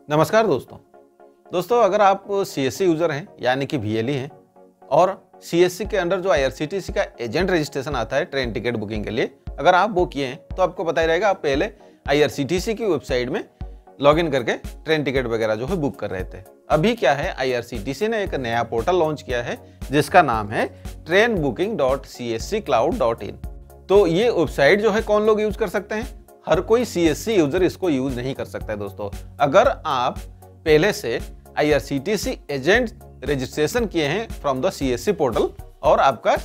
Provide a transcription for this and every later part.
नमस्कार दोस्तों अगर आप CSC यूज़र हैं यानी कि VLE हैं और CSC के अंडर जो IRCTC का एजेंट रजिस्ट्रेशन आता है ट्रेन टिकट बुकिंग के लिए, अगर आप वो किए हैं तो आपको पता ही रहेगा आप पहले IRCTC की वेबसाइट में लॉगिन करके ट्रेन टिकट वगैरह जो है बुक कर रहे थे। अभी क्या है, IRCTC ने एक नया पोर्टल लॉन्च किया है जिसका नाम है trainbooking.csccloud.in। तो ये वेबसाइट जो है कौन लोग यूज कर सकते हैं? हर कोई CSC यूजर इसको यूज नहीं कर सकता है दोस्तों। अगर आप पहले से IRCTC एजेंट रजिस्ट्रेशन किए हैं फ्रॉम द CSC पोर्टल और आपका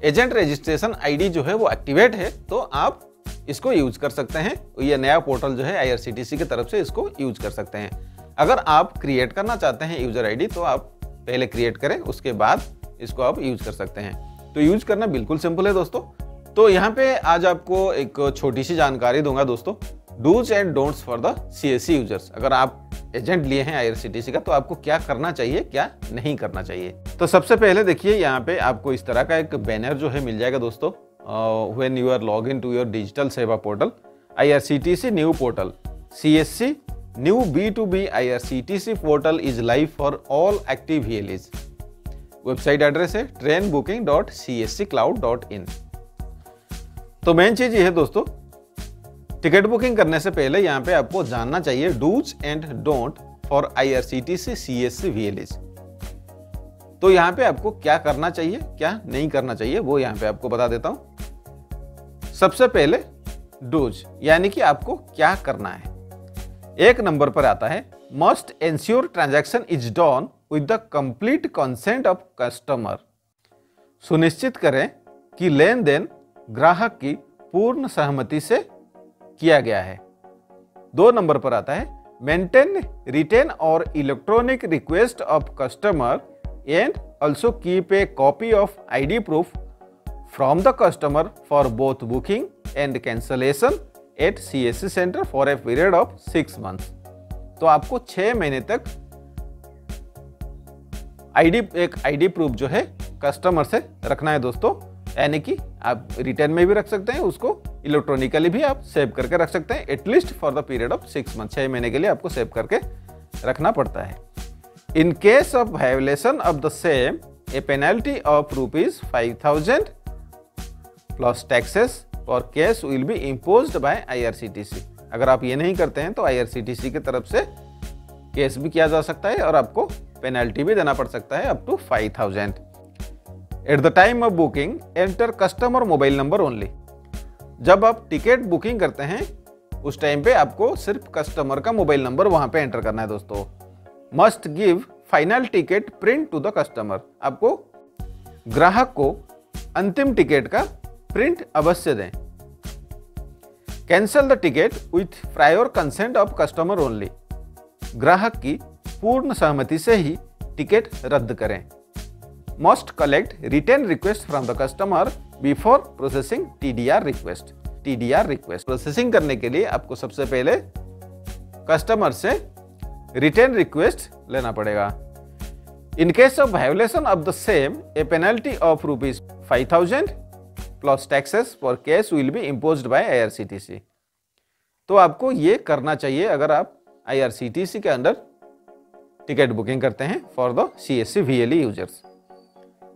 एजेंट रजिस्ट्रेशन ID जो है वो एक्टिवेट है तो आप इसको यूज कर सकते हैं। ये नया पोर्टल जो है IRCTC की तरफ से इसको यूज कर सकते हैं। अगर आप क्रिएट करना चाहते हैं यूजर ID तो आप पहले क्रिएट करें, उसके बाद इसको आप यूज कर सकते हैं। तो यूज करना बिल्कुल सिंपल है दोस्तों। तो यहाँ पे आज आपको एक छोटी सी जानकारी दूंगा दोस्तों, dos and don'ts for the CSC users. अगर आप एजेंट लिए हैं IRCTC का तो आपको क्या करना चाहिए, क्या नहीं करना चाहिए। तो सबसे पहले देखिए यहाँ पे आपको इस तरह का एक बैनर जो है मिल जाएगा दोस्तों। When you are log in to your digital Seva portal IRCTC new portal CSC new B2B IRCTC portal is live for all active VLEs। Website address है trainbooking.csccloud.in। तो मेन चीज ये है दोस्तों, टिकट बुकिंग करने से पहले यहाँ पे आपको जानना चाहिए dos and don't for IRCTC CSC VLEs। तो यहाँ पे आपको क्या करना चाहिए, क्या नहीं करना चाहिए वो यहाँ पे आपको बता देता हूं। सबसे पहले डूज यानी कि आपको क्या करना है। एक नंबर पर आता है must ensure transaction is done with the complete consent of customer. सुनिश्चित करें कि लेन देन ग्राहक की पूर्ण सहमति से किया गया है। 2 नंबर पर आता है मेंटेन रिटेन और electronic request of customer and also keep a copy of ID proof from the customer for both booking and cancellation at CSC centre for a period of 6 months। तो आपको 6 महीने तक एक ID proof जो है customer से रखना है दोस्तों। यानी कि आप रिटर्न में भी रख सकते हैं, उसको इलेक्ट्रॉनिकली भी आप सेव करके रख सकते हैं। At least for the period of 6 months, 6 महीने के लिए आपको सेव करके रखना पड़ता है। In case of violation of the same a penalty of ₹5,000 plus taxes और case will be imposed by IRCTC। अगर आप ये नहीं करते हैं तो IRCTC की तरफ से केस भी किया जा सकता है और आपको पेनल्टी भी देना पड़ सकता है up to 5,000। At the time of booking enter customer mobile number only. जब आप टिकट बुकिंग करते हैं उस टाइम पे आपको सिर्फ कस्टमर का मोबाइल नंबर वहां पे एंटर करना है दोस्तों। Must give final ticket print to the customer. आपको ग्राहक को अंतिम टिकट का प्रिंट अवश्य दें। Cancel the ticket with prior consent of customer only. ग्राहक की पूर्ण सहमति से ही टिकट रद्द करें। Must collect return request from the customer before processing TDR request. Processing करने के लिए आपको सबसे पहले कस्टमर से रिटर्न रिक्वेस्ट लेना पड़ेगा। In case of violation of the same a penalty of ₹5,000 plus taxes for case will be imposed by IRCTC। तो आपको ये करना चाहिए अगर आप IRCTC के अंदर टिकट बुकिंग करते हैं for the CSC VLE users.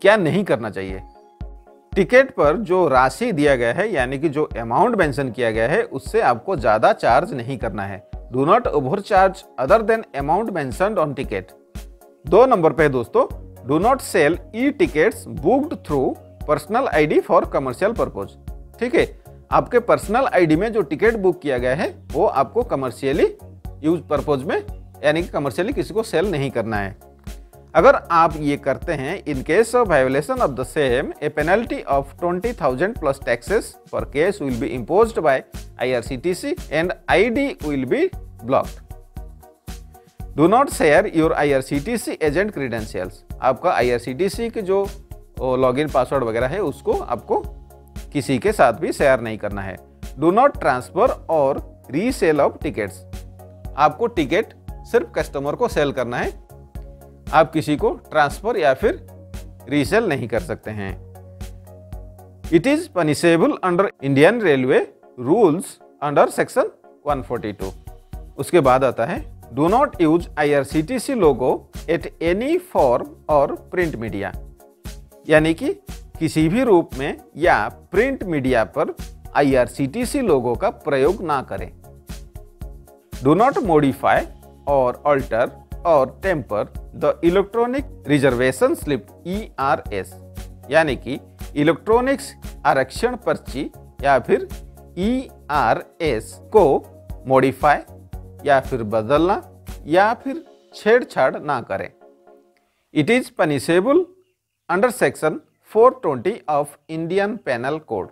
क्या नहीं करना चाहिए, टिकट पर जो राशि दिया गया है यानी कि जो अमाउंट मेंशन किया गया है उससे आपको ज्यादा चार्ज नहीं करना है। Do not over charge other than amount mentioned on ticket. 2 number पे दोस्तों, do not sell tickets booked through personal ID for commercial purpose. ठीक है, आपके पर्सनल ID में जो टिकट बुक किया गया है वो आपको कमर्शियली यूज पर्पज में यानी कि कमर्शियली किसी को सेल नहीं करना है। अगर आप ये करते हैं, in case of violation of the same a penalty of 20,000 plus taxes for case will be imposed by IRCTC and ID will be blocked. Do not share your IRCTC agent credentials. आपका IRCTC के जो login password वगैरह है उसको आपको किसी के साथ भी शेयर नहीं करना है। डू नॉट ट्रांसफर और रीसेल ऑफ टिकट्स। आपको टिकट सिर्फ कस्टमर को सेल करना है, आप किसी को ट्रांसफर या फिर रीसेल नहीं कर सकते हैं। It is punishable under Indian railway rules under section 142। उसके बाद आता है do not use IRCTC logo at any form or print media, यानी कि किसी भी रूप में या प्रिंट मीडिया पर IRCTC लोगो का प्रयोग ना करें। Do not modify or alter or tamper the electronic reservation slip ERS, यानी कि इलेक्ट्रॉनिक्स आरक्षण पर्ची या फिर ERS को मॉडिफाई या फिर बदलना या फिर छेड़छाड़ ना करें। It is punishable under section 420 of Indian penal code.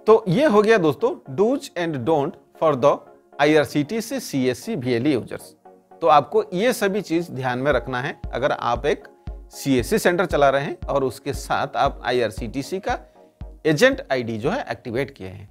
तो ये हो गया दोस्तों dos and don't for the IRCTC CSC VLE users. तो आपको ये सभी चीज ध्यान में रखना है अगर आप एक CSC सेंटर चला रहे हैं और उसके साथ आप IRCTC का एजेंट ID जो है एक्टिवेट किए हैं।